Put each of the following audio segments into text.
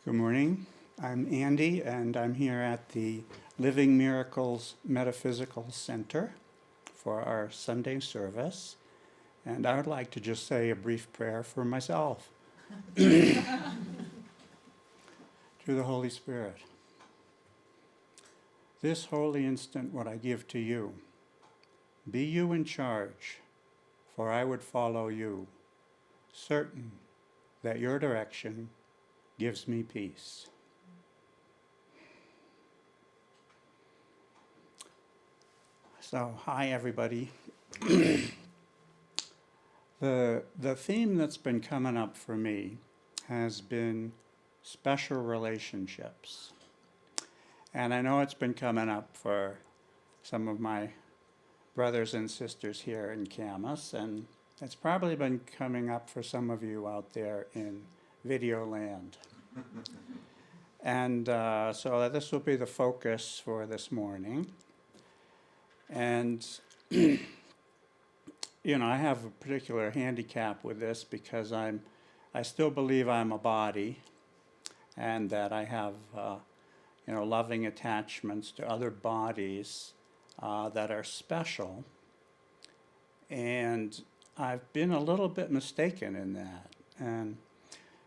Good morning. I'm Andy, and I'm here at the Living Miracles Metaphysical Center for our Sunday service. And I would like to just say a brief prayer for myself. To the Holy Spirit. This holy instant what I give to you. Be you in charge, for I would follow you, certain that your direction gives me peace. So, hi everybody. The theme that's been coming up for me has been special relationships. And I know it's been coming up for some of my brothers and sisters here in Camas, and it's probably been coming up for some of you out there in video land. And so this will be the focus for this morning. And, I have a particular handicap with this because I still believe I'm a body and that I have, loving attachments to other bodies that are special. And I've been a little bit mistaken in that. And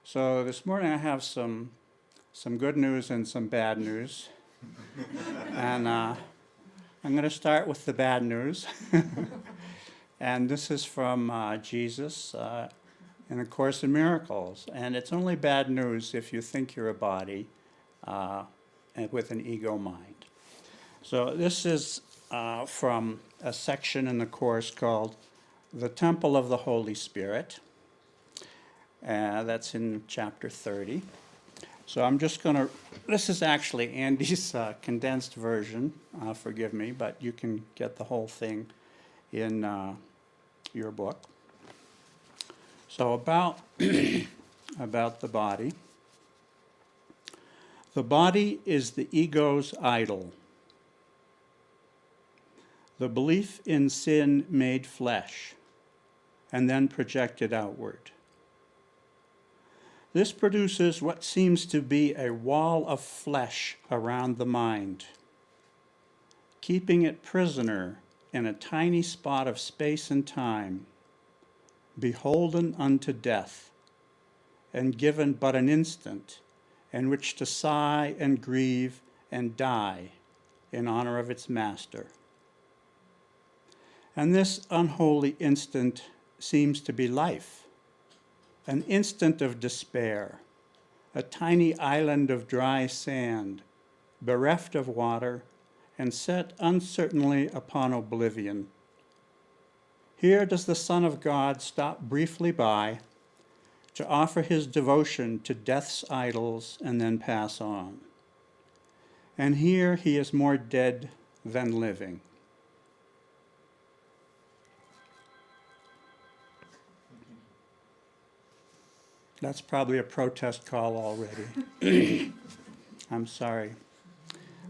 so this morning I have some good news and some bad news. And I'm going to start with the bad news. And this is from Jesus in A Course in Miracles. And it's only bad news if you think you're a body and with an ego mind. So this is from a section in the Course called The Temple of the Holy Spirit. That's in chapter 30. So I'm just going to, this is actually Andy's condensed version, forgive me, but you can get the whole thing in your book. So about the body. The body is the ego's idol. The belief in sin made flesh and then projected outward. This produces what seems to be a wall of flesh around the mind, keeping it prisoner in a tiny spot of space and time, beholden unto death, and given but an instant in which to sigh and grieve and die in honor of its master. And this unholy instant seems to be life. An instant of despair, a tiny island of dry sand, bereft of water, and set uncertainly upon oblivion. Here does the Son of God stop briefly by to offer his devotion to death's idols and then pass on. And here he is more dead than living. That's probably a protest call already. I'm sorry.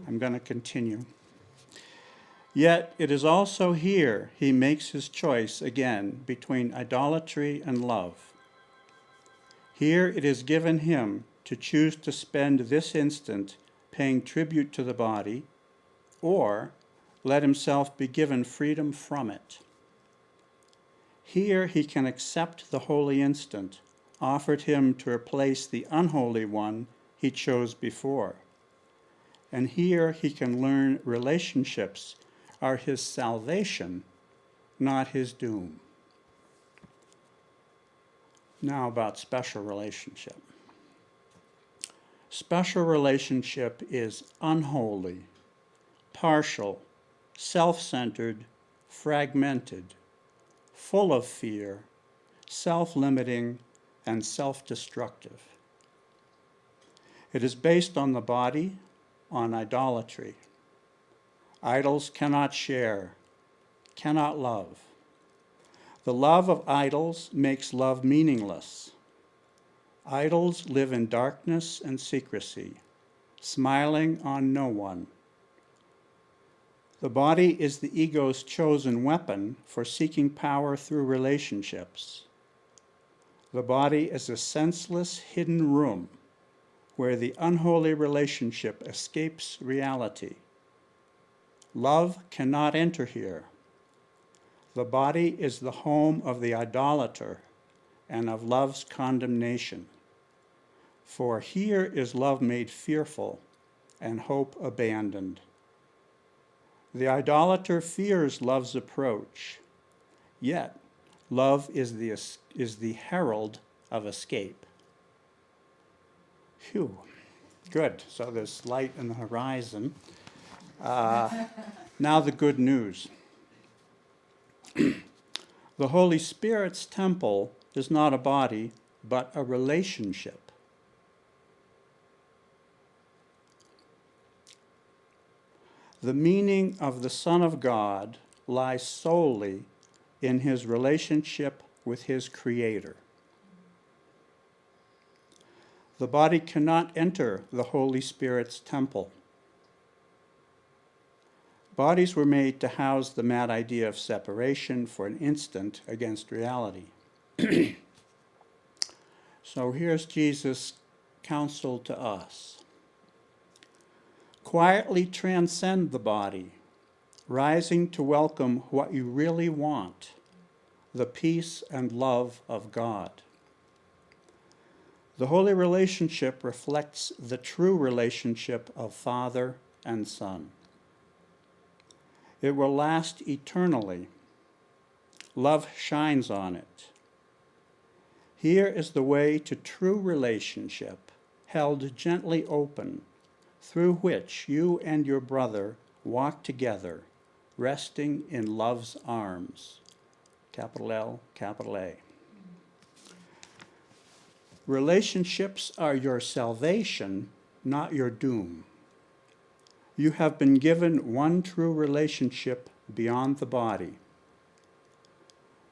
I'm going to continue. Yet it is also here he makes his choice again between idolatry and love. Here it is given him to choose to spend this instant paying tribute to the body, or let himself be given freedom from it. Here he can accept the holy instant offered him to replace the unholy one he chose before. And here he can learn relationships are his salvation, not his doom. Now about special relationship. Special relationship is unholy, partial, self-centered, fragmented, full of fear, self-limiting, and self-destructive. It is based on the body, on idolatry. Idols cannot share, cannot love. The love of idols makes love meaningless. Idols live in darkness and secrecy, smiling on no one. The body is the ego's chosen weapon for seeking power through relationships. The body is a senseless, hidden room where the unholy relationship escapes reality. Love cannot enter here. The body is the home of the idolater and of love's condemnation. For here is love made fearful and hope abandoned. The idolater fears love's approach, yet love is the herald of escape. Phew, good. So there's light in the horizon. Now the good news. The Holy Spirit's temple is not a body, but a relationship. The meaning of the Son of God lies solely in his relationship with his Creator. The body cannot enter the Holy Spirit's temple. Bodies were made to house the mad idea of separation for an instant against reality. So here's Jesus' counsel to us. Quietly transcend the body, rising to welcome what you really want, the peace and love of God. The holy relationship reflects the true relationship of Father and Son. It will last eternally. Love shines on it. Here is the way to true relationship, held gently open, through which you and your brother walk together, resting in love's arms. Capital L, capital A. Relationships are your salvation, not your doom. You have been given one true relationship beyond the body.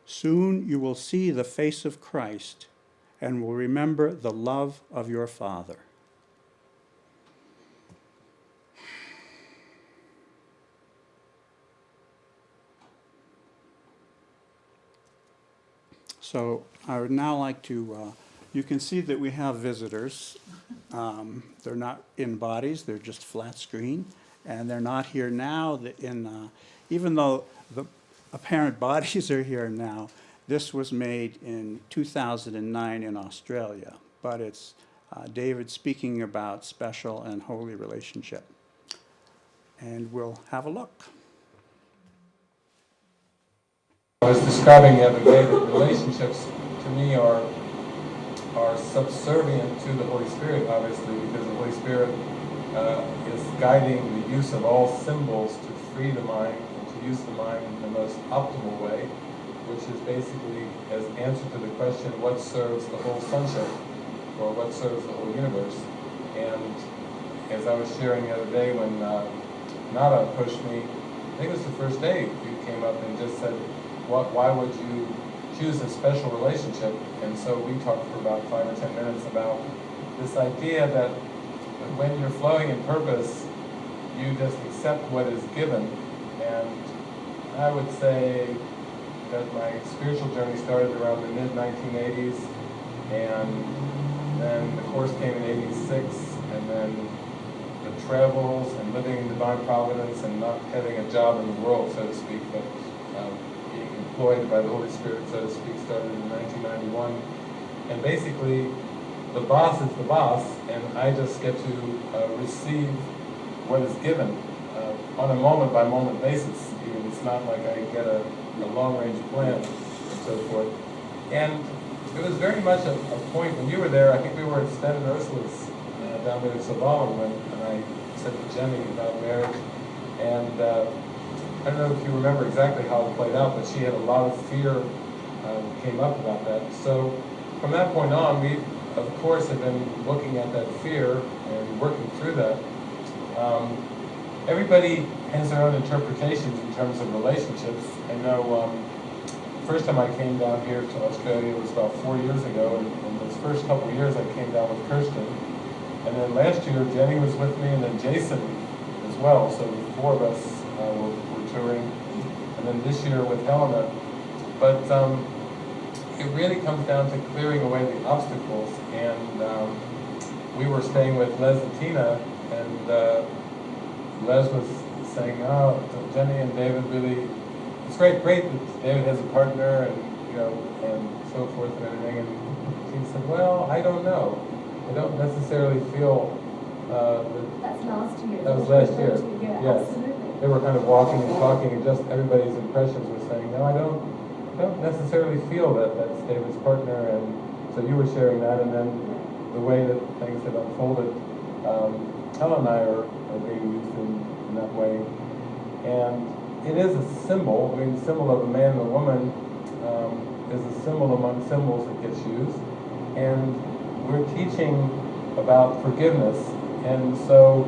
Soon you will see the face of Christ and will remember the love of your Father. So I would now like to, you can see that we have visitors. They're not in bodies, they're just flat screen, and they're not here now. Even though the apparent bodies are here now, this was made in 2009 in Australia, but it's David speaking about special and holy relationship. And we'll have a look. I was describing the other day that relationships, to me, are subservient to the Holy Spirit, obviously, because the Holy Spirit is guiding the use of all symbols to free the mind and to use the mind in the most optimal way, which is basically as answer to the question, what serves the whole sonship, or what serves the whole universe? And as I was sharing the other day when Nada pushed me, I think it was the first day you came up and just said, why would you choose a special relationship? And so we talked for about 5 or 10 minutes about this idea that when you're flowing in purpose, you just accept what is given. And I would say that my spiritual journey started around the mid-1980s, and then the course came in 86, and then the travels and living in divine providence and not having a job in the world, so to speak, but being employed by the Holy Spirit, so to speak, started in 1991. And basically, the boss is the boss, and I just get to receive what is given on a moment-by-moment basis. Even it's not like I get a long-range plan and so forth. And it was very much a point when you were there. I think we were at Sven and Ursula's down there in Zavala when I said to Jenny about marriage. And I don't know if you remember exactly how it played out, but she had a lot of fear came up about that. So from that point on, we, of course, have been looking at that fear and working through that. Everybody has their own interpretations in terms of relationships. I know first time I came down here to Australia was about 4 years ago, and those first couple of years I came down with Kirsten. And then last year Jenny was with me, and then Jason as well. So the four of us were touring. And then this year with Helena. But it really comes down to clearing away the obstacles. And we were staying with Les and Tina, and Les was saying, "Oh, Jenny and David really, it's great that David has a partner, and and so forth and everything." And she said, "Well, I don't know. I don't necessarily feel that." That's last year. That was last year. Yeah, Yes. absolutely. They were kind of walking and talking, and just everybody's impressions were saying, "No, I don't necessarily feel that that's David's partner." And so you were sharing that, and then the way that things have unfolded, Helen and I are being used in that way. And it is a symbol. I mean, the symbol of a man and a woman is a symbol among symbols that gets used. And we're teaching about forgiveness. And so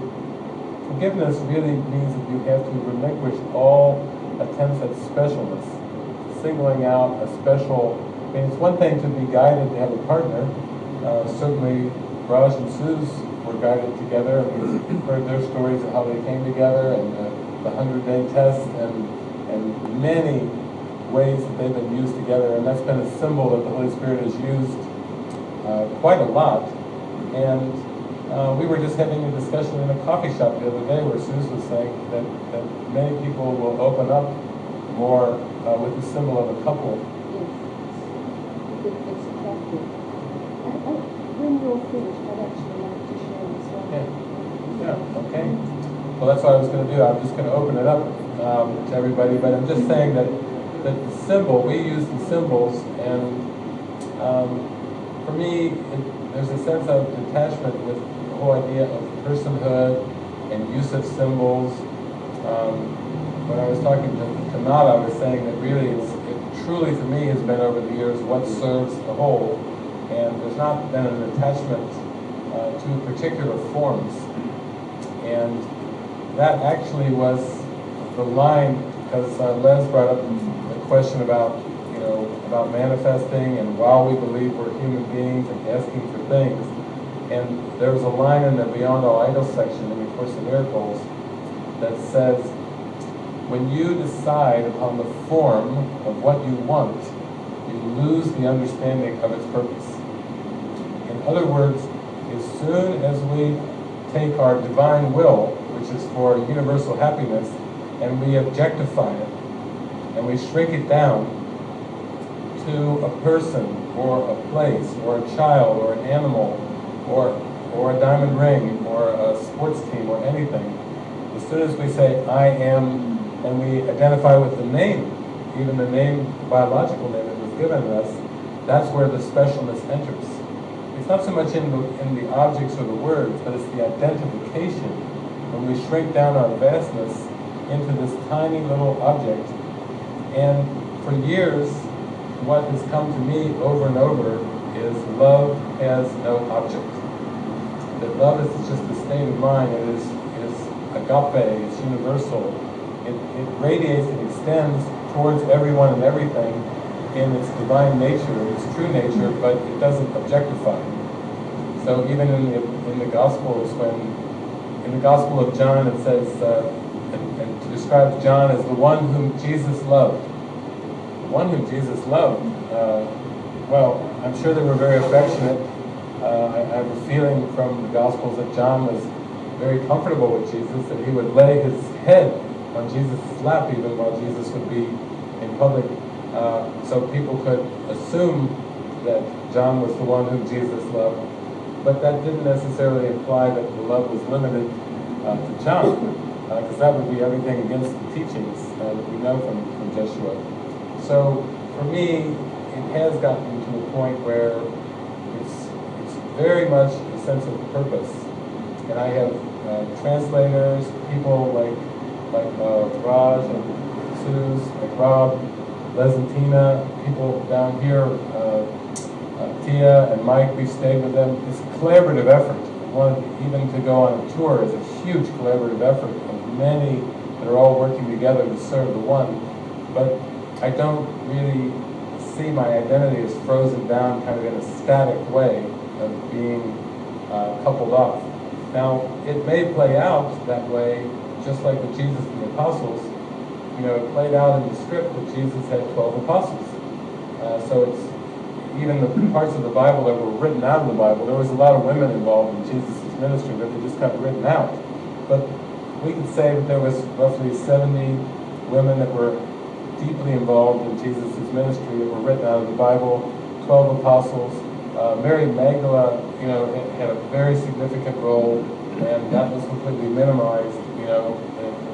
forgiveness really means that you have to relinquish all attempts at specialness, singling out a special. I mean, it's one thing to be guided to have a partner. Certainly, Raj and Suze were guided together, and we've heard their stories of how they came together, and the 100-day test, and many ways that they've been used together, and that's been a symbol that the Holy Spirit has used quite a lot. And we were just having a discussion in a coffee shop the other day where Suze was saying that many people will open up more with the symbol of a couple. Yes, it's attractive. When you're finished, I'd actually like to share this one. Yeah, okay. Well, that's what I was going to do. I'm just going to open it up to everybody, but I'm just saying that the symbol, we use the symbols, and for me, there's a sense of detachment with the whole idea of personhood and use of symbols. When I was talking to Nada, I was saying that really it truly for me has been over the years what serves the whole, and there's not been an attachment to particular forms. And that actually was the line, because Les brought up the question about about manifesting, and while we believe we're human beings and asking for things. And there was a line in the Beyond All Idols section in the Course in Miracles that says, when you decide upon the form of what you want, you lose the understanding of its purpose. In other words, as soon as we take our divine will, which is for universal happiness, and we objectify it, and we shrink it down to a person, or a place, or a child, or an animal, or a diamond ring, or a sports team, or anything, as soon as we say, I am, and we identify with the name, even the name, the biological name that was given to us, that's where the specialness enters. It's not so much in the objects or the words, but it's the identification. When we shrink down our vastness into this tiny little object. And for years, what has come to me over and over is love has no object. That love is just a state of mind. It is agape, it's universal. It radiates and extends towards everyone and everything in its divine nature, its true nature, but it doesn't objectify. So even in the Gospels, when in the Gospel of John it says, and describes John as the one whom Jesus loved. The one whom Jesus loved. Well, I'm sure they were very affectionate. I have a feeling from the Gospels that John was very comfortable with Jesus, that he would lay his head on Jesus' lap even while Jesus would be in public. So people could assume that John was the one whom Jesus loved. But that didn't necessarily imply that the love was limited to John, because that would be everything against the teachings that we know from Jeshua. So for me, it has gotten to a point where it's very much a sense of purpose. And I have translators, people like Raj and Suze, like Rob, Les and Tina, people down here, Tia and Mike, we've stayed with them. It's a collaborative effort. Even to go on a tour is a huge collaborative effort of many that are all working together to serve the one. But I don't really see my identity as frozen down kind of in a static way of being coupled off. Now, it may play out that way, just like with Jesus and the apostles. It played out in the script that Jesus had 12 apostles. So even the parts of the Bible that were written out of the Bible, there was a lot of women involved in Jesus' ministry, but they just got written out. But we could say that there was roughly 70 women that were deeply involved in Jesus' ministry that were written out of the Bible, 12 apostles. Mary Magdalene, had a very significant role, and that was completely minimized,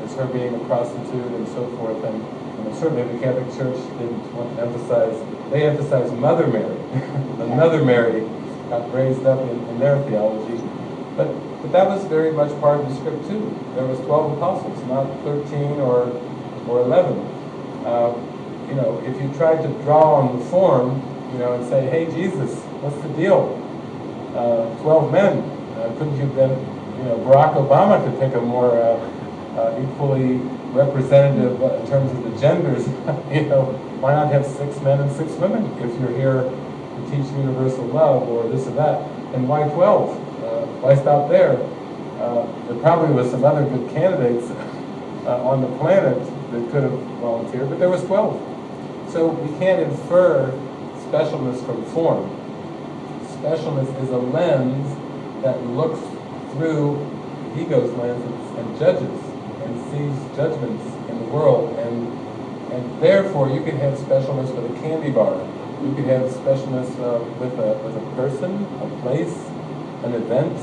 as her being a prostitute and so forth. And certainly the Catholic Church didn't want to emphasize, they emphasized Mother Mary. Another Mary got raised up in their theology. But that was very much part of the script too. There was 12 apostles, not 13 or 11. If you tried to draw on the form, and say, hey, Jesus, what's the deal? 12 men. Couldn't you then, Barack Obama could pick a more equally representative in terms of the genders. Why not have 6 men and 6 women if you're here to teach universal love or this or that? And why 12? Why stop there? There probably was some other good candidates on the planet that could have volunteered, but there was 12. So we can't infer specialness from form. Specialness is a lens that looks through ego's lens and judges and sees judgments in the world, and therefore you could have specialness with a candy bar. You could have specialness with a person, a place, an event.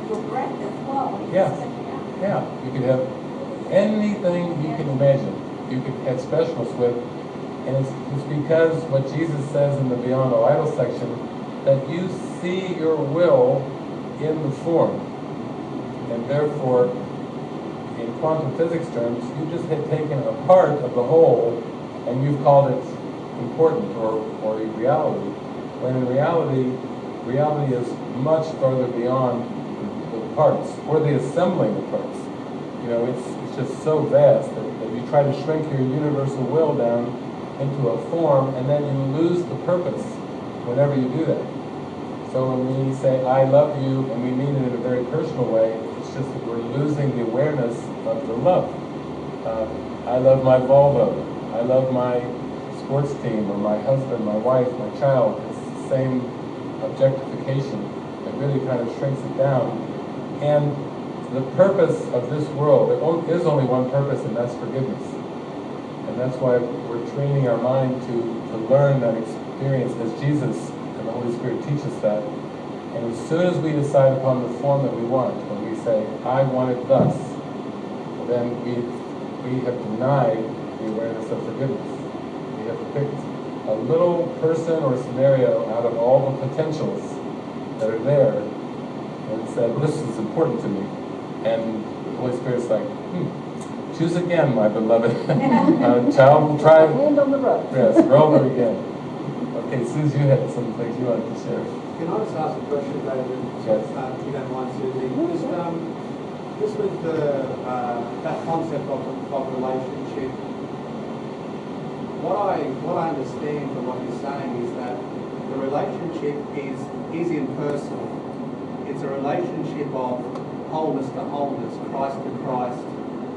Your breath as well. Yeah. You could have anything you can imagine. You could have specialness with, and it's because what Jesus says in the Beyond All Idols section, that you see your will in the form, and therefore, in quantum physics terms, you just had taken a part of the whole, and you've called it important or a reality, when in reality is much further beyond the parts, or the assembling of parts. It's just so vast that you try to shrink your universal will down into a form, and then you lose the purpose whenever you do that. So when we say, I love you, and we mean it in a very personal way, it's just that we're losing the awareness of the love. I love my Volvo. I love my sports team, or my husband, my wife, my child. It's the same objectification that really kind of shrinks it down. And the purpose of this world, there is only one purpose, and that's forgiveness. And that's why we're training our mind to learn that experience as Jesus and the Holy Spirit teach us that. And as soon as we decide upon the form that we want, when we say, I want it thus, then we have denied the awareness of forgiveness. We have picked a little person or scenario out of all the potentials that are there and said, this is important to me. And the Holy Spirit's like, choose again, my beloved. Child will try. Hand on the road. Yes, roll it again. Okay, Suze, you had some things you wanted to share. Can I just ask a question, David? Yes. If you don't mind, Susie. Just with that concept of relationship, what I understand from what you're saying is that the relationship is impersonal. It's a relationship of wholeness to wholeness, Christ to Christ,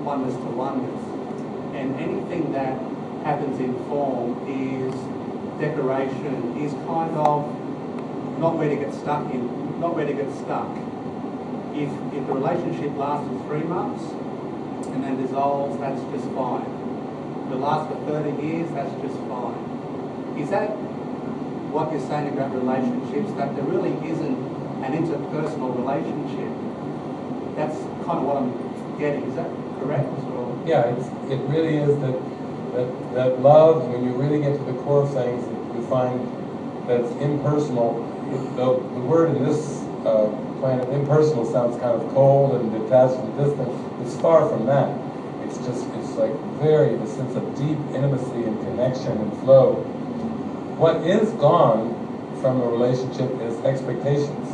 oneness to oneness. And anything that happens in form is decoration, is kind of not where to get stuck in, not where to get stuck. If the relationship lasts for 3 months and then dissolves, that's just fine. If it lasts for 30 years, that's just fine. Is that what you're saying about relationships, that there really isn't an interpersonal relationship? That's kind of what I'm getting. Is that correct? Or? Yeah, it really is that love, when you really get to the core of things, you find that it's impersonal. The word in this planet, impersonal, sounds kind of cold and detached and distant. It's far from that. It's like the sense of deep intimacy and connection and flow. What is gone from a relationship is expectations.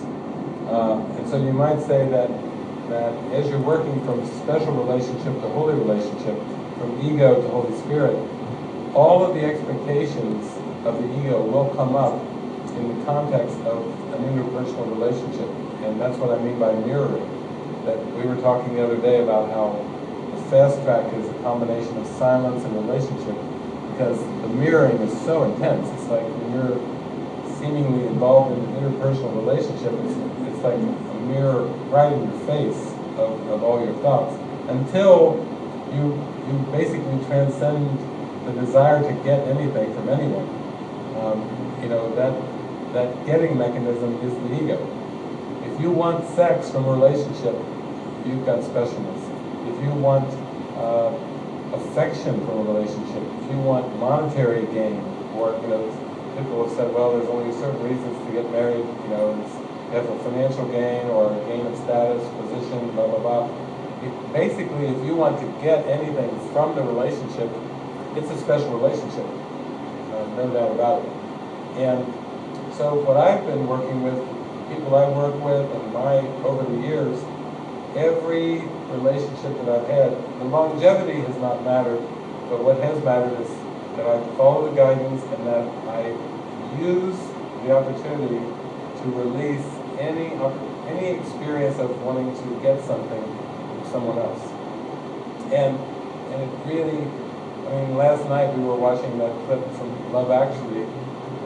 And so you might say that as you're working from special relationship to holy relationship, from ego to Holy Spirit, all of the expectations of the ego will come up in the context of an interpersonal relationship. And that's what I mean by mirroring. That we were talking the other day about how the fast track is a combination of silence and relationship, because the mirroring is so intense. It's like when you're seemingly involved in an interpersonal relationship, it's like a mirror right in your face of all your thoughts, until you basically transcend the desire to get anything from anyone. That getting mechanism is the ego. If you want sex from a relationship, you've got specialness. If you want affection from a relationship, if you want monetary gain, or people have said, well, there's only certain reasons to get married. You have a financial gain or a gain of status, position, blah blah blah. Basically, if you want to get anything from the relationship, it's a special relationship, no doubt about it. And so what I've been working with, people I work with, and over the years, every relationship that I've had, the longevity has not mattered, but what has mattered is that I follow the guidance and that I use the opportunity to release any experience of wanting to get something from someone else. And it really, last night we were watching that clip from Love Actually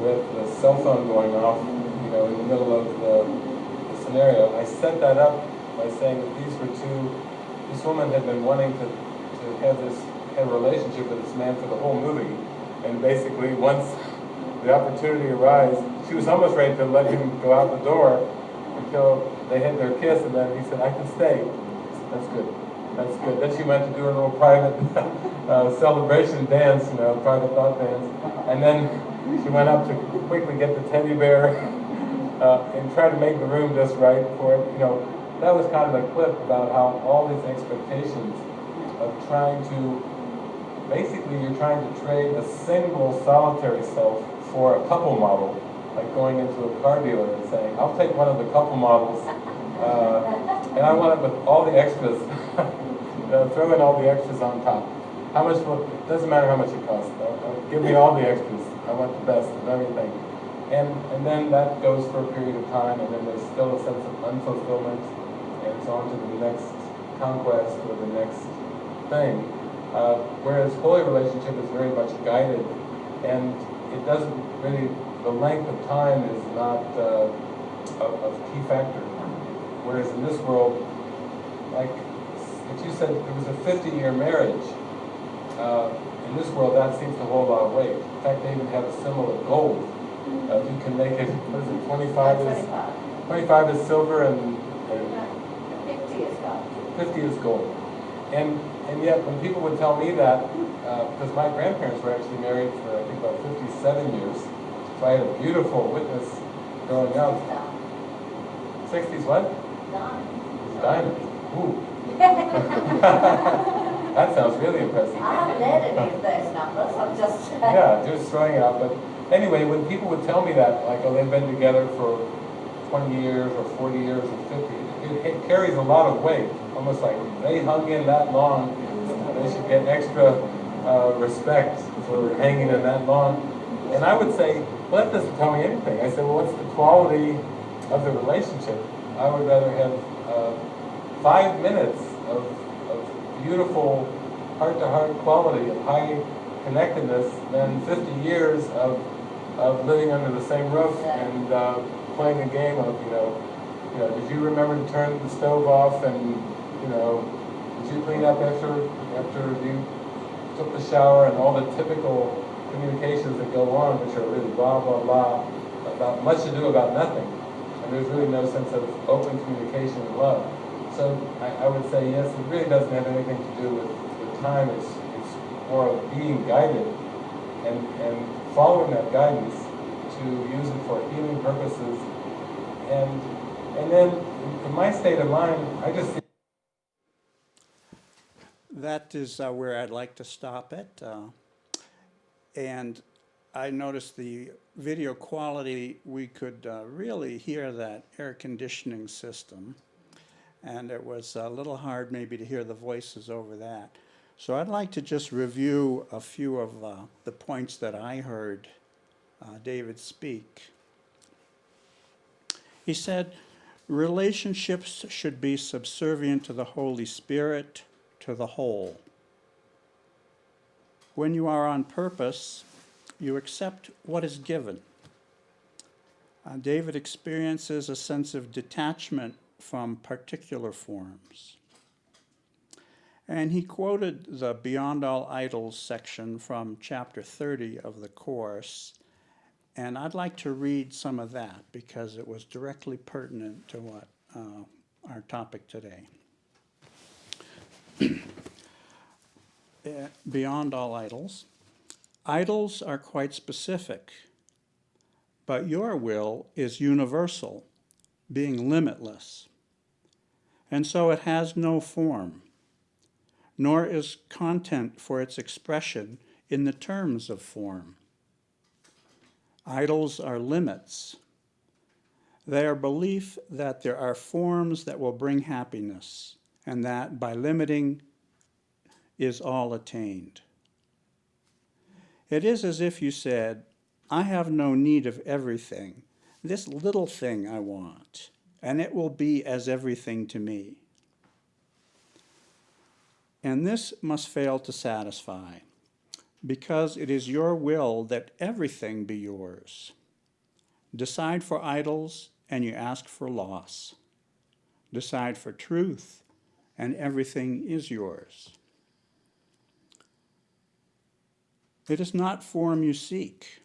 with the cell phone going off, in the middle of the scenario. I set that up by saying that this woman had been wanting to have a relationship with this man for the whole movie. And basically, once the opportunity arose, she was almost ready to let him go out the door until they had their kiss, and then he said, I can stay. I said, that's good. That's good. Then she went to do her little private celebration dance, private thought dance. And then she went up to quickly get the teddy bear and try to make the room just right for it. That was kind of a clip about how all these expectations of basically you're trying to trade a single solitary self for a couple model, like going into a car dealer and saying, I'll take one of the couple models, and I want it with all the extras. Throw in all the extras on top. How much it doesn't matter how much it costs. Give me all the extras. I want the best of everything. And then that goes for a period of time, and then there's still a sense of unfulfillment, and it's on to the next conquest or the next thing. Whereas holy relationship is very much guided, and it doesn't really, the length of time is not a key factor. Whereas in this world, like if you said it was a 50-year marriage, in this world that seems to hold a lot of weight. In fact, they even have a symbol of gold. You can make it, what is it, 25 is silver and 50 is gold. 50 is gold. And yet when people would tell me that, because my grandparents were actually married for I think about 57 years, so I had a beautiful witness growing up. 60s what? Diamond. Ooh. That sounds really impressive. I haven't heard any of those numbers, I'm just... Yeah, just throwing it out. But anyway, when people would tell me that, like, they've been together for 20 years or 40 years or 50, it carries a lot of weight. Almost like they hung in that long, they should get extra respect for hanging in that long. And I would say, well, that doesn't tell me anything. I said, well, what's the quality of the relationship? I would rather have 5 minutes of beautiful heart-to-heart quality of high connectedness than 50 years of living under the same roof and playing a game of, did you remember to turn the stove off, and, did you clean up after you took the shower, and all the typical communications that go on, which are really blah, blah, blah, about much ado about nothing. And there's really no sense of open communication and love. So I would say, yes, it really doesn't have anything to do with time. It's more of being guided and following that guidance to use it for healing purposes. And then in my state of mind, I just think That is where I'd like to stop it. And I noticed the video quality, we could really hear that air conditioning system. And it was a little hard maybe to hear the voices over that. So I'd like to just review a few of the points that I heard David speak. He said, relationships should be subservient to the Holy Spirit, to the whole. When you are on purpose, you accept what is given. David experiences a sense of detachment from particular forms. And he quoted the Beyond All Idols section from chapter 30 of the Course. And I'd like to read some of that because it was directly pertinent to what our topic today. Beyond all idols. Idols are quite specific, but your will is universal, being limitless. And so it has no form, nor is content for its expression in the terms of form. Idols are limits. They are belief that there are forms that will bring happiness, and that by limiting is all attained. It is as if you said, I have no need of everything. This little thing I want, and it will be as everything to me. And this must fail to satisfy, because it is your will that everything be yours. Decide for idols, and you ask for loss. Decide for truth, and everything is yours. It is not form you seek.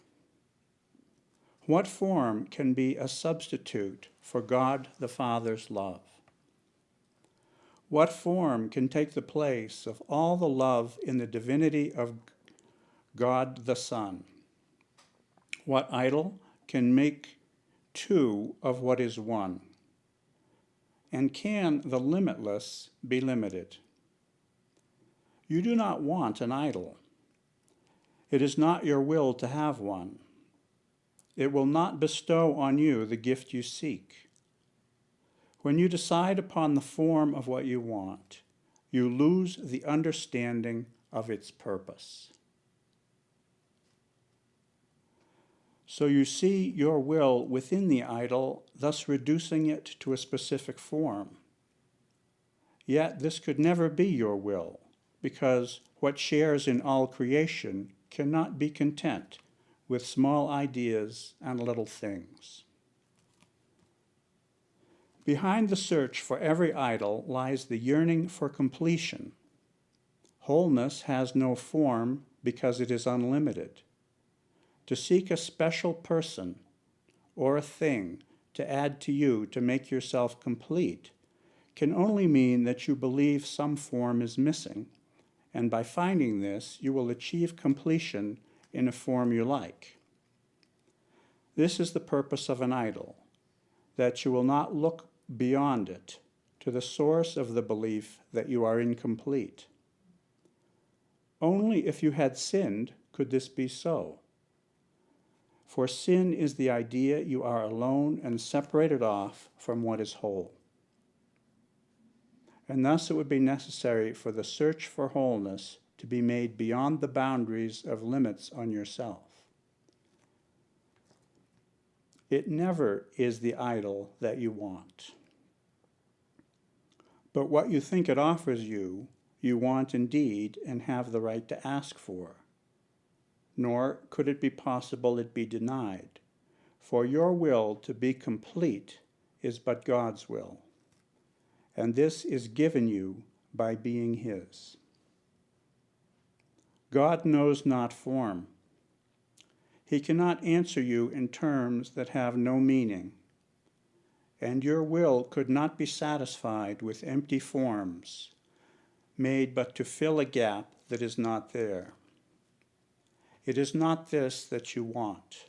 What form can be a substitute for God the Father's love? What form can take the place of all the love in the divinity of God the Son? What idol can make two of what is one? And can the limitless be limited? You do not want an idol. It is not your will to have one. It will not bestow on you the gift you seek. When you decide upon the form of what you want, you lose the understanding of its purpose. So you see your will within the idol, thus reducing it to a specific form. Yet this could never be your will, because what shares in all creation cannot be content with small ideas and little things. Behind the search for every idol lies the yearning for completion. Wholeness has no form because it is unlimited. To seek a special person or a thing to add to you to make yourself complete can only mean that you believe some form is missing, and by finding this, you will achieve completion in a form you like. This is the purpose of an idol, that you will not look beyond it to the source of the belief that you are incomplete. Only if you had sinned could this be so. For sin is the idea you are alone and separated off from what is whole. And thus it would be necessary for the search for wholeness to be made beyond the boundaries of limits on yourself. It never is the idol that you want. But what you think it offers you, you want indeed and have the right to ask for. Nor could it be possible it be denied, for your will to be complete is but God's will, and this is given you by being His. God knows not form. He cannot answer you in terms that have no meaning, and your will could not be satisfied with empty forms, made but to fill a gap that is not there. It is not this that you want.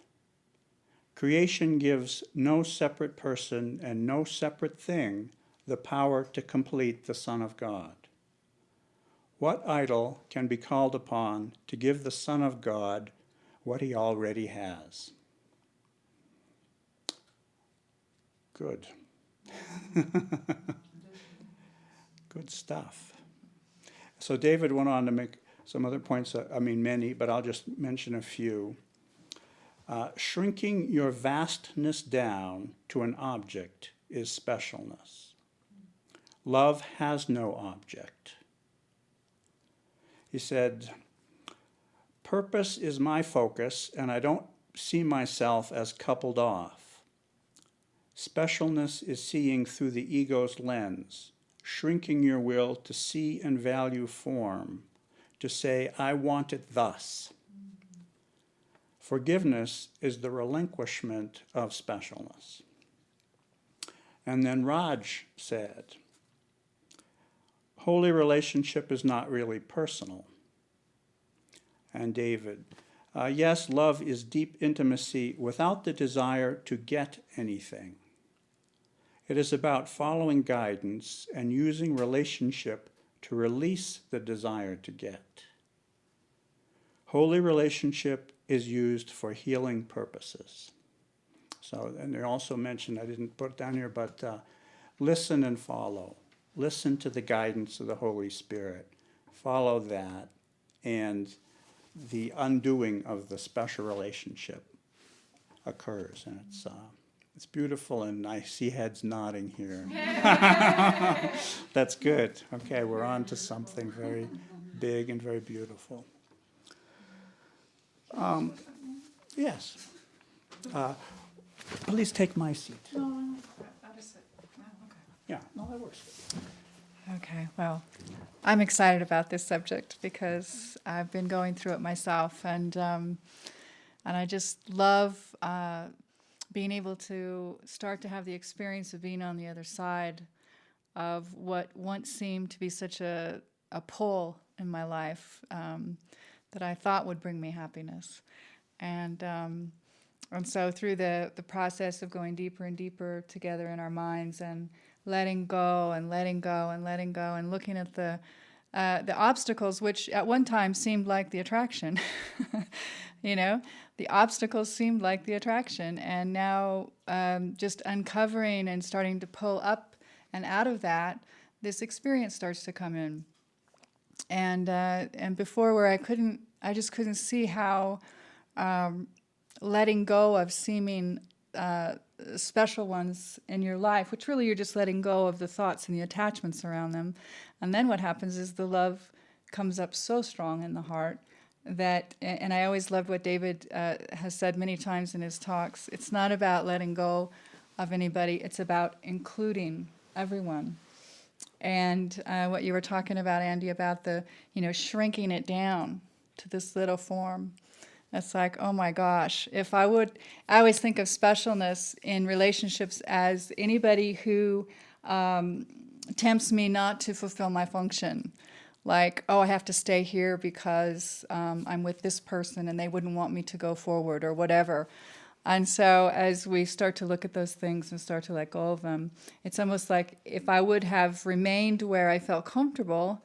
Creation gives no separate person and no separate thing the power to complete the Son of God. What idol can be called upon to give the Son of God what he already has? Good. Good stuff. So David went on to make some other points, many, but I'll just mention a few. Shrinking your vastness down to an object is specialness. Love has no object. He said, Purpose is my focus, and I don't see myself as coupled off. Specialness is seeing through the ego's lens, shrinking your will to see and value form, to say, I want it thus. Forgiveness is the relinquishment of specialness. And then Raj said, holy relationship is not really personal. And David, yes, love is deep intimacy without the desire to get anything. It is about following guidance and using relationship to release the desire to get. Holy relationship is used for healing purposes. So, and they also mentioned, I didn't put it down here, but listen and follow. Listen to the guidance of the Holy Spirit. Follow that, and the undoing of the special relationship occurs. And it's beautiful, and I see heads nodding here. That's good. Okay, we're on to something very big and very beautiful. Yes. Please take my seat. No, I'll just sit. Oh, okay. Yeah, no, that works. Okay, well, I'm excited about this subject because I've been going through it myself, and I just love being able to start to have the experience of being on the other side of what once seemed to be such a pull in my life that I thought would bring me happiness. And so through the process of going deeper and deeper together in our minds and letting go and letting go and letting go and looking at the obstacles, which at one time seemed like the attraction, the obstacles seemed like the attraction, and now just uncovering and starting to pull up and out of that, this experience starts to come in. And before, where I just couldn't see how letting go of seeming special ones in your life, which really you're just letting go of the thoughts and the attachments around them. And then what happens is the love comes up so strong in the heart that, and I always loved what David has said many times in his talks, it's not about letting go of anybody, it's about including everyone. And what you were talking about, Andy, about the, shrinking it down to this little form. It's like, oh my gosh, I always think of specialness in relationships as anybody who tempts me not to fulfill my function. Like, oh, I have to stay here because I'm with this person and they wouldn't want me to go forward or whatever. And so as we start to look at those things and start to let go of them, it's almost like if I would have remained where I felt comfortable,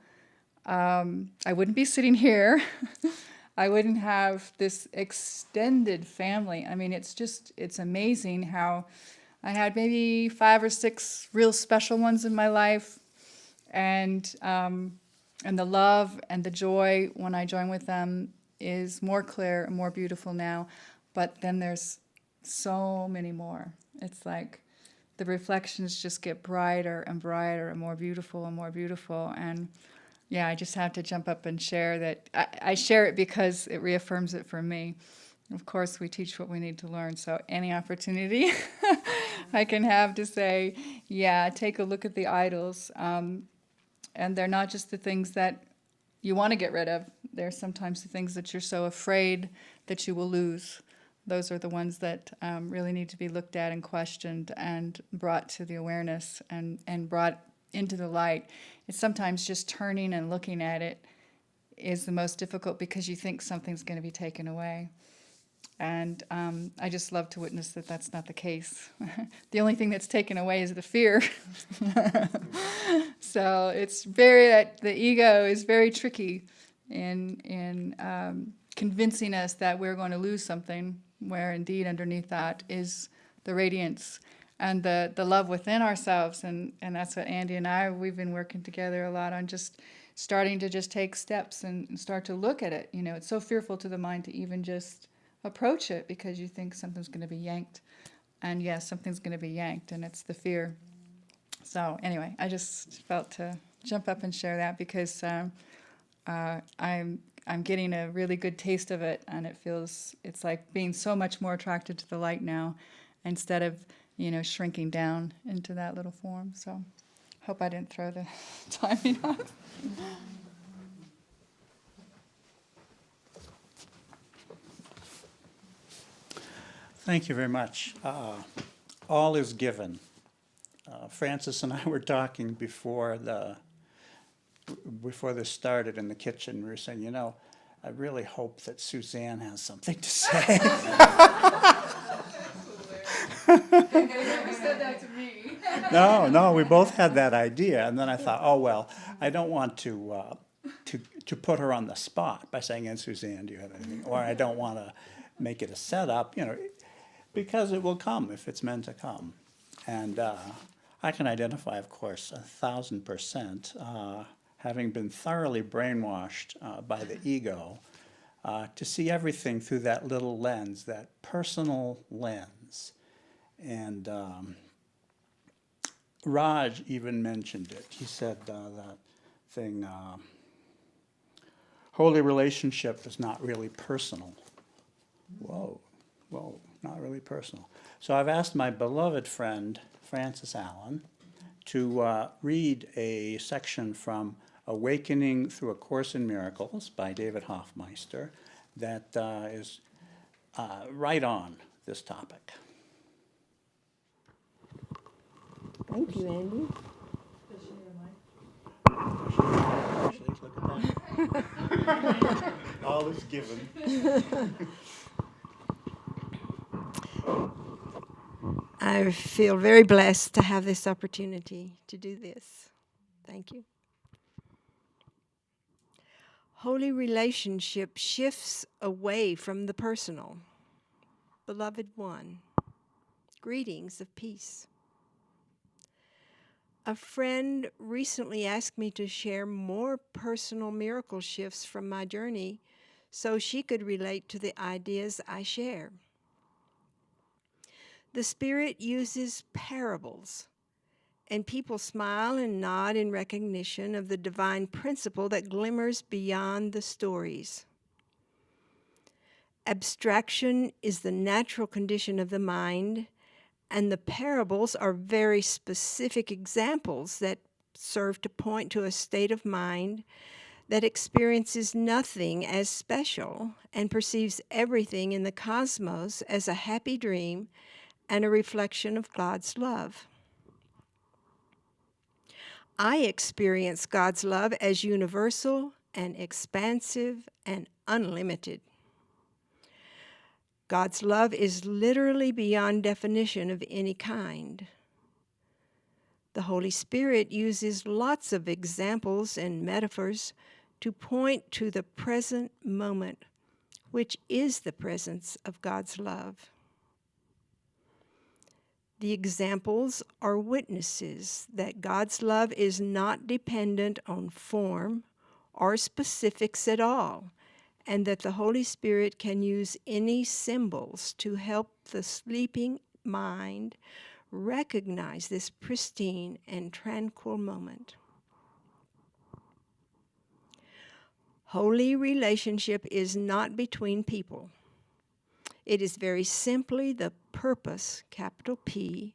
I wouldn't be sitting here. I wouldn't have this extended family. I mean, it's amazing how I had maybe 5 or 6 real special ones in my life. And the love and the joy when I join with them is more clear and more beautiful now. But then there's so many more. It's like the reflections just get brighter and brighter and more beautiful and more beautiful. And yeah, I just have to jump up and share that. I share it because it reaffirms it for me. Of course, we teach what we need to learn. So any opportunity I can have to say, yeah, take a look at the idols. And they're not just the things that you want to get rid of. They're sometimes the things that you're so afraid that you will lose. Those are the ones that really need to be looked at and questioned and brought to the awareness and brought into the light. It's sometimes just turning and looking at it is the most difficult because you think something's going to be taken away. And I just love to witness that that's not the case. The only thing that's taken away is the fear. So the ego is very tricky in convincing us that we're going to lose something, where indeed underneath that is the radiance and the love within ourselves. And that's what Andy and we've been working together a lot on, just starting to just take steps and start to look at it. It's so fearful to the mind to even just approach it because you think something's going to be yanked. And yes, something's going to be yanked, and it's the fear. So anyway, I just felt to jump up and share that because I'm I'm getting a really good taste of it, and it's like being so much more attracted to the light now, instead of, shrinking down into that little form. So, hope I didn't throw the timing off. Thank you very much. All is given. Francis and I were talking before this started in the kitchen. We were saying, I really hope that Suzanne has something to say. You never said that to me. No, we both had that idea, and then I thought, oh well, I don't want to put her on the spot by saying, "And Suzanne, do you have anything?" Or I don't want to make it a setup, because it will come if it's meant to come, and I can identify, of course, 1,000%, having been thoroughly brainwashed by the ego, to see everything through that little lens, that personal lens. And Raj even mentioned it. He said that thing, holy relationship is not really personal. Whoa, not really personal. So I've asked my beloved friend, Francis Allen, to read a section from Awakening Through A Course in Miracles by David Hoffmeister that is right on this topic. Thank you, Andy. Actually, look at that. All is given. I feel very blessed to have this opportunity to do this. Thank you. Holy relationship shifts away from the personal. Beloved one, greetings of peace. A friend recently asked me to share more personal miracle shifts from my journey so she could relate to the ideas I share. The Spirit uses parables, and people smile and nod in recognition of the divine principle that glimmers beyond the stories. Abstraction is the natural condition of the mind, and the parables are very specific examples that serve to point to a state of mind that experiences nothing as special and perceives everything in the cosmos as a happy dream and a reflection of God's love. I experience God's love as universal and expansive and unlimited. God's love is literally beyond definition of any kind. The Holy Spirit uses lots of examples and metaphors to point to the present moment, which is the presence of God's love. The examples are witnesses that God's love is not dependent on form or specifics at all, and that the Holy Spirit can use any symbols to help the sleeping mind recognize this pristine and tranquil moment. Holy relationship is not between people. It is very simply the purpose, capital P,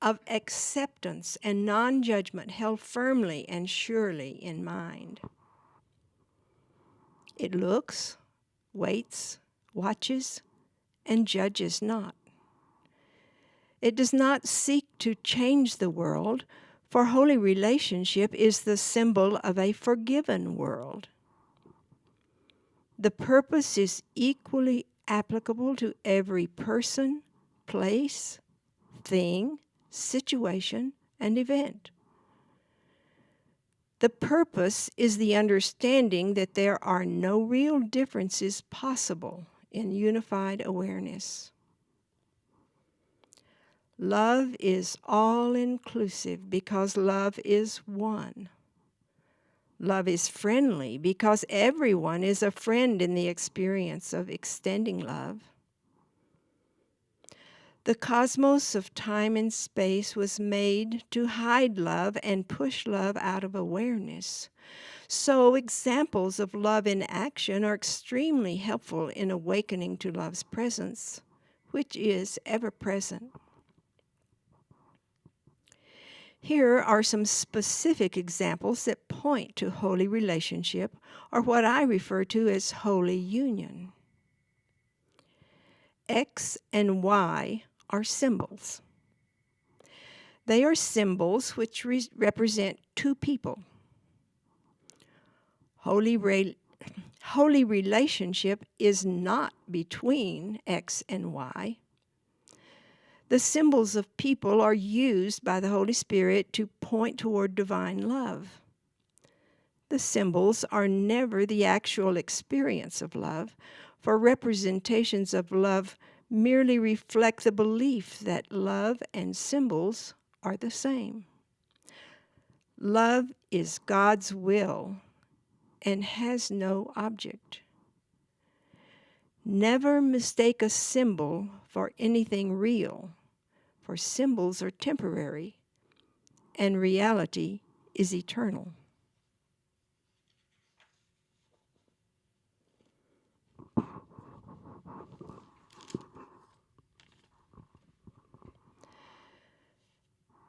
of acceptance and non-judgment held firmly and surely in mind. It looks, waits, watches, and judges not. It does not seek to change the world, for holy relationship is the symbol of a forgiven world. The purpose is equally applicable to every person, place, thing, situation, and event. The purpose is the understanding that there are no real differences possible in unified awareness. Love is all-inclusive because love is one. Love is friendly because everyone is a friend in the experience of extending love. The cosmos of time and space was made to hide love and push love out of awareness. So examples of love in action are extremely helpful in awakening to love's presence, which is ever present. Here are some specific examples that point to holy relationship, or what I refer to as holy union. X and Y are symbols. They are symbols which represent two people. Holy relationship is not between X and Y. The symbols of people are used by the Holy Spirit to point toward divine love. The symbols are never the actual experience of love, for representations of love merely reflect the belief that love and symbols are the same. Love is God's will and has no object. Never mistake a symbol for anything real, for symbols are temporary and reality is eternal.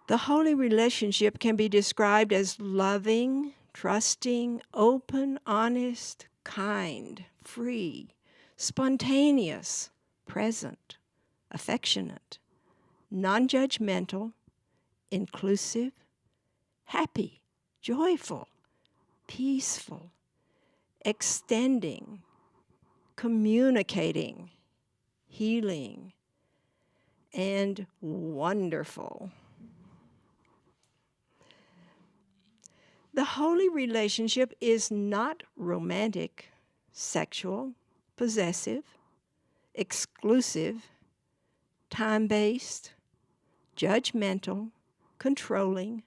The holy relationship can be described as loving, trusting, open, honest, kind, free, spontaneous, present, affectionate, non-judgmental, inclusive, happy, joyful, peaceful, extending, communicating, healing, and wonderful. The holy relationship is not romantic, sexual, possessive, exclusive, time-based, judgmental, controlling,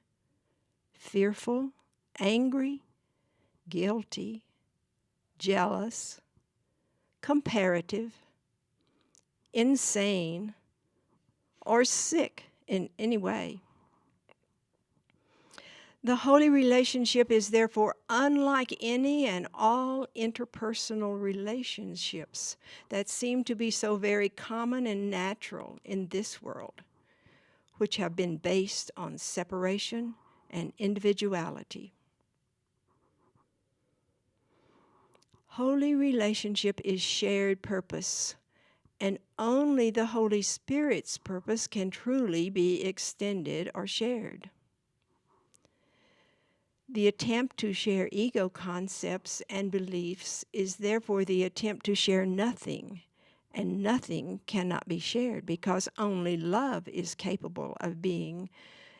fearful, angry, guilty, jealous, comparative, insane, or sick in any way. The holy relationship is therefore unlike any and all interpersonal relationships that seem to be so very common and natural in this world, which have been based on separation and individuality. Holy relationship is shared purpose, and only the Holy Spirit's purpose can truly be extended or shared. The attempt to share ego concepts and beliefs is therefore the attempt to share nothing, and nothing cannot be shared because only love is capable of being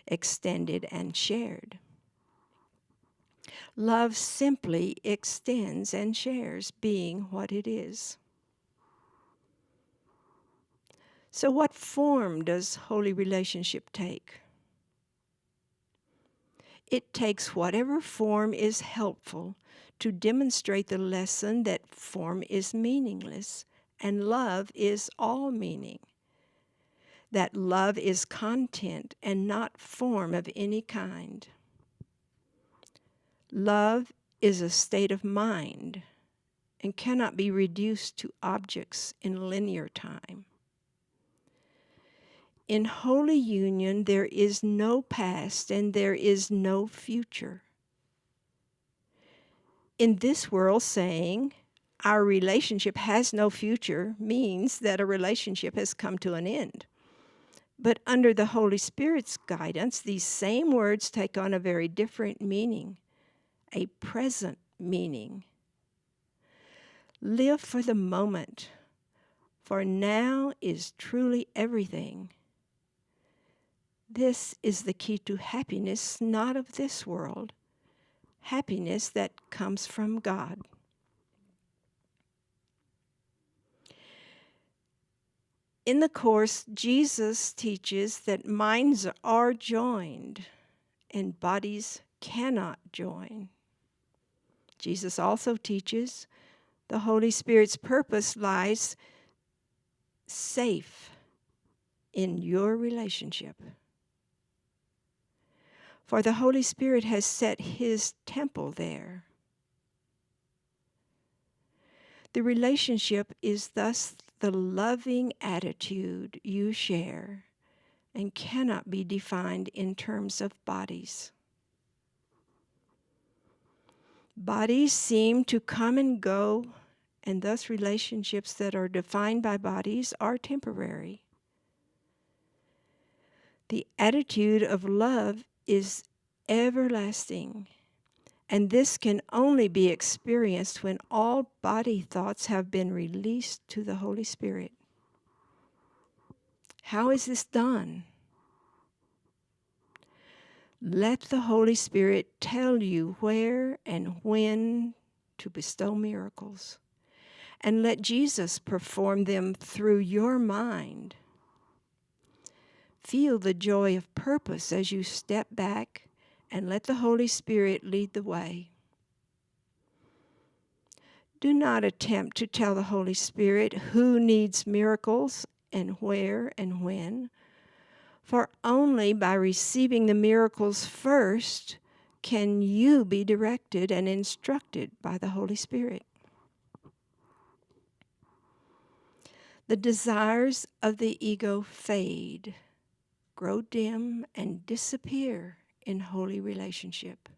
extended and shared. Love simply extends and shares, being what it is. So what form does holy relationship take? It takes whatever form is helpful to demonstrate the lesson that form is meaningless and love is all meaning. That love is content and not form of any kind. Love is a state of mind and cannot be reduced to objects in linear time. In holy union, there is no past and there is no future. In this world, saying our relationship has no future means that a relationship has come to an end. But under the Holy Spirit's guidance, these same words take on a very different meaning, a present meaning. Live for the moment, for now is truly everything. This is the key to happiness, not of this world, happiness that comes from God. In the Course, Jesus teaches that minds are joined and bodies cannot join. Jesus also teaches the Holy Spirit's purpose lies safe in your relationship. For the Holy Spirit has set his temple there. The relationship is thus the loving attitude you share and cannot be defined in terms of bodies. Bodies seem to come and go, and thus relationships that are defined by bodies are temporary. The attitude of love is everlasting, and this can only be experienced when all body thoughts have been released to the Holy Spirit. How is this done? Let the Holy Spirit tell you where and when to bestow miracles, and let Jesus perform them through your mind. Feel the joy of purpose as you step back and let the Holy Spirit lead the way. Do not attempt to tell the Holy Spirit who needs miracles and where and when, for only by receiving the miracles first can you be directed and instructed by the Holy Spirit. The desires of the ego fade, grow dim, and disappear in holy relationship.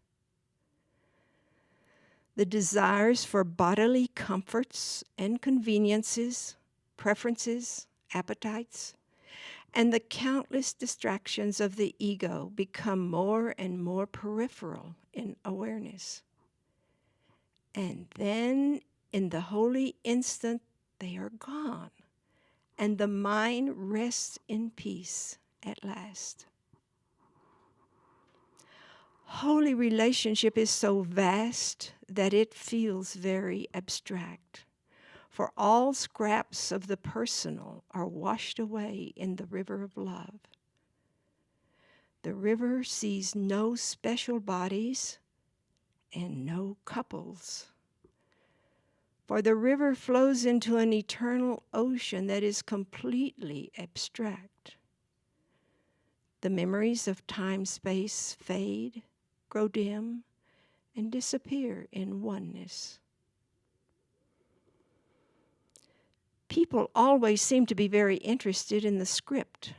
The desires for bodily comforts and conveniences, preferences, appetites, and the countless distractions of the ego become more and more peripheral in awareness. And then, in the holy instant, they are gone, and the mind rests in peace at last. Holy relationship is so vast that it feels very abstract, for all scraps of the personal are washed away in the river of love. The river sees no special bodies and no couples, for the river flows into an eternal ocean that is completely abstract. The memories of time-space fade, grow dim, and disappear in oneness. People always seem to be very interested in the script.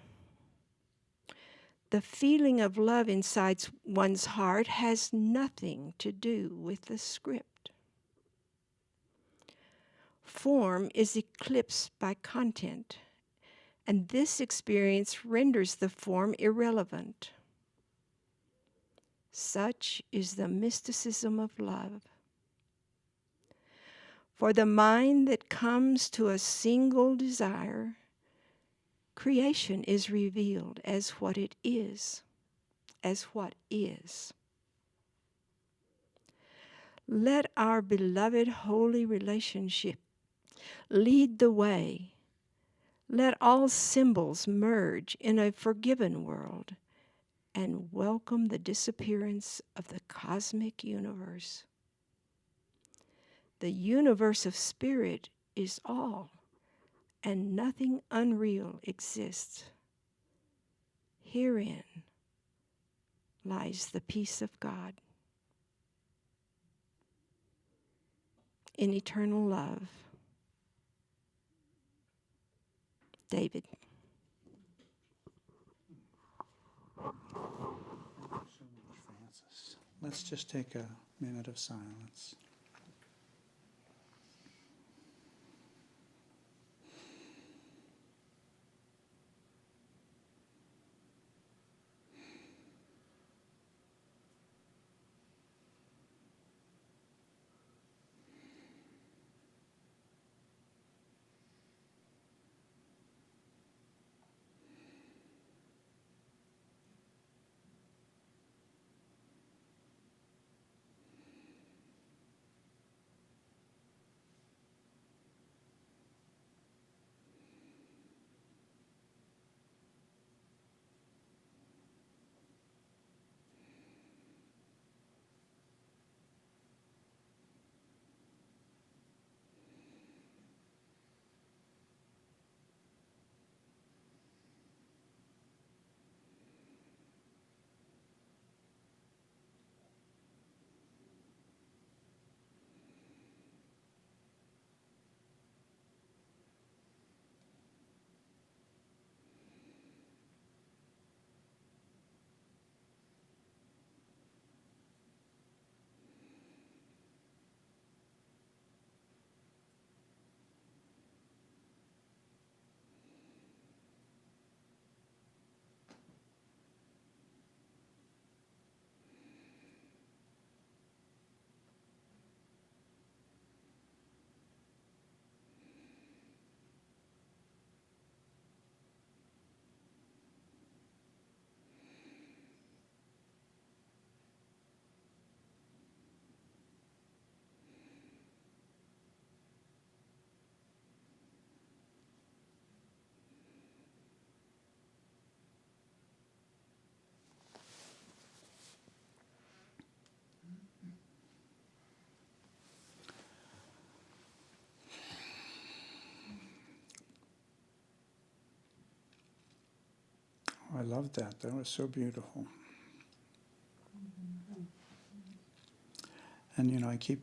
The feeling of love inside one's heart has nothing to do with the script. Form is eclipsed by content, and this experience renders the form irrelevant. Such is the mysticism of love. For the mind that comes to a single desire, creation is revealed as what it is, as what is. Let our beloved holy relationship lead the way. Let all symbols merge in a forgiven world and welcome the disappearance of the cosmic universe. The universe of spirit is all, and nothing unreal exists. Herein lies the peace of God. In eternal love, David. Francis. Let's just take a minute of silence. I loved that. That was so beautiful. And, I keep,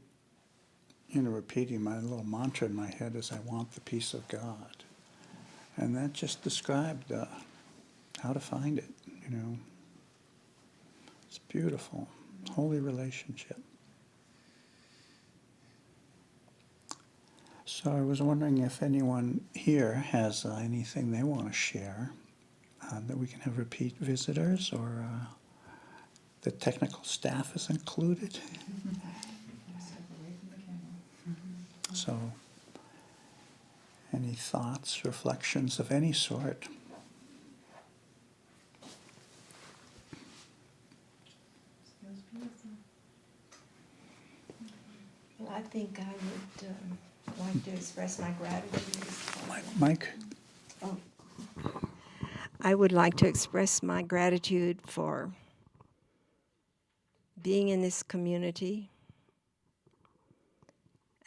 repeating my little mantra in my head is, I want the peace of God. And that just described how to find it, It's beautiful. Holy relationship. So I was wondering if anyone here has anything they want to share, that we can have repeat visitors, or the technical staff is included. So, any thoughts, reflections of any sort? Well, I think I would like to express my gratitude. Mike? Oh. I would like to express my gratitude for being in this community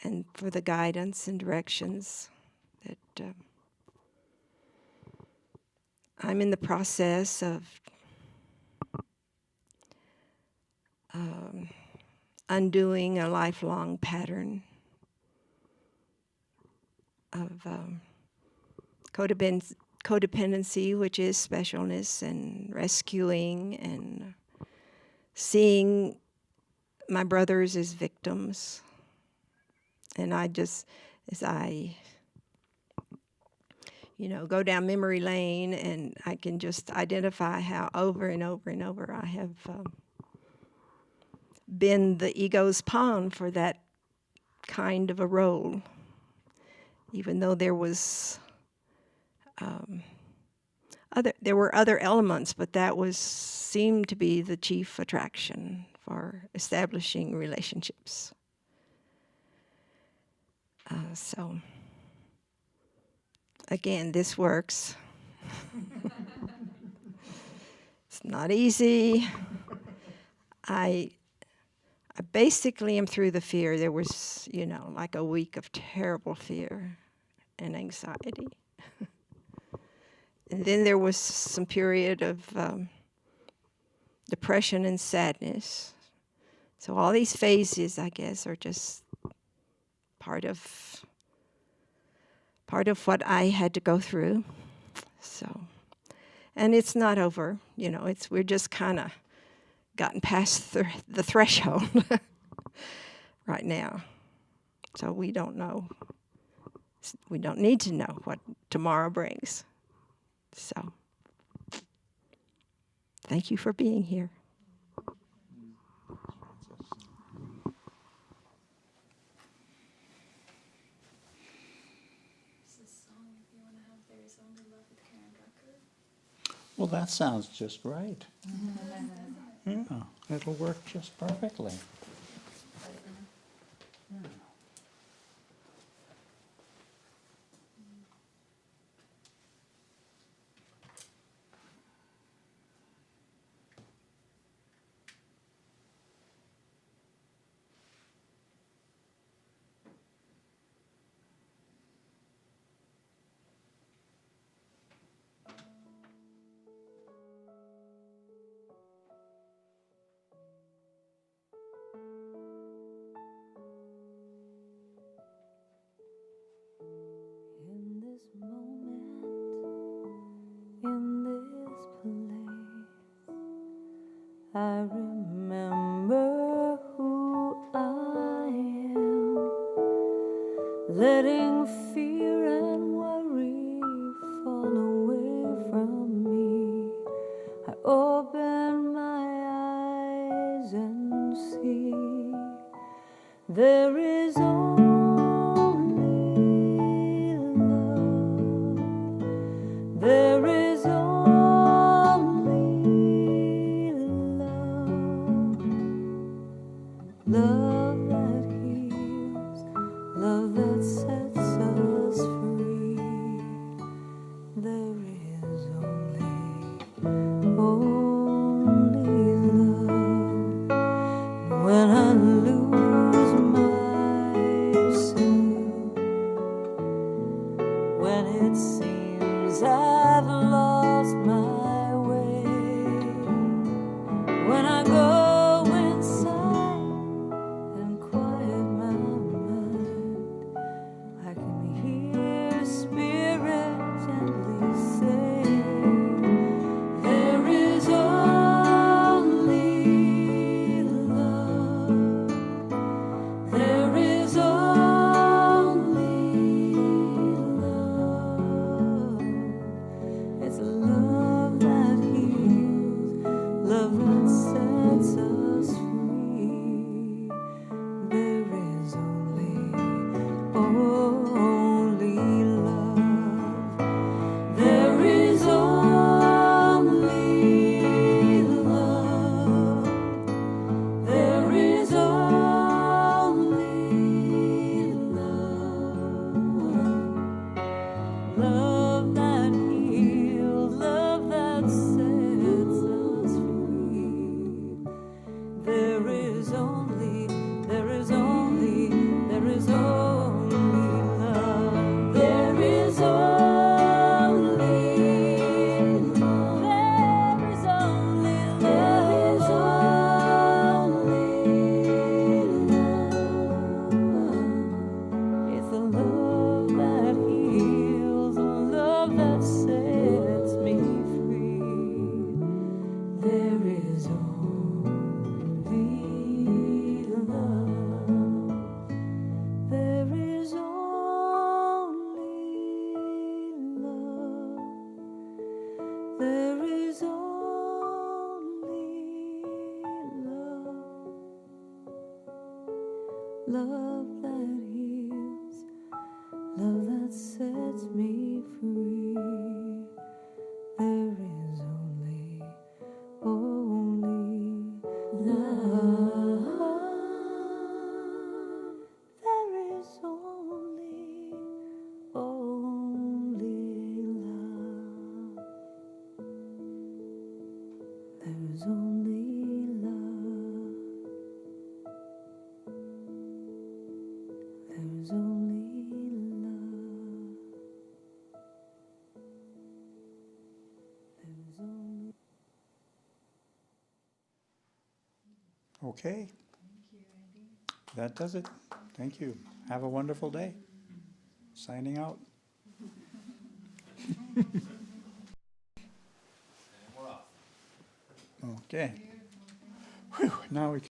and for the guidance and directions that I'm in the process of undoing a lifelong pattern of codependency, which is specialness, and rescuing and seeing my brothers as victims. And I just, as I, go down memory lane, and I can just identify how over and over and over I have been the ego's pawn for that kind of a role, even though there was there were other elements, but that seemed to be the chief attraction for establishing relationships. So again, this works. It's not easy. I basically am through the fear. There was, like a week of terrible fear and anxiety. And then there was some period of depression and sadness. So all these phases, I guess, are just part of what I had to go through. So, and it's not over. We're just kind of gotten past the threshold right now. So we don't know. We don't need to know what tomorrow brings. So, thank you for being here. Well, that sounds just right. Yeah, it'll work just perfectly. Yeah. In this moment, in this place, I remember who I am, letting fear and worry fall away from me. I open my eyes and see there is there is only love, love that heals, love that sets us free. There is only love. When I lose myself, when it seems I've lost my way, love that heals, love that sets me free. There is only love. There is only love. There is only love. There is only love. There is only. Okay. That does it. Thank you. Have a wonderful day. Signing out. Okay. Whew, now we can.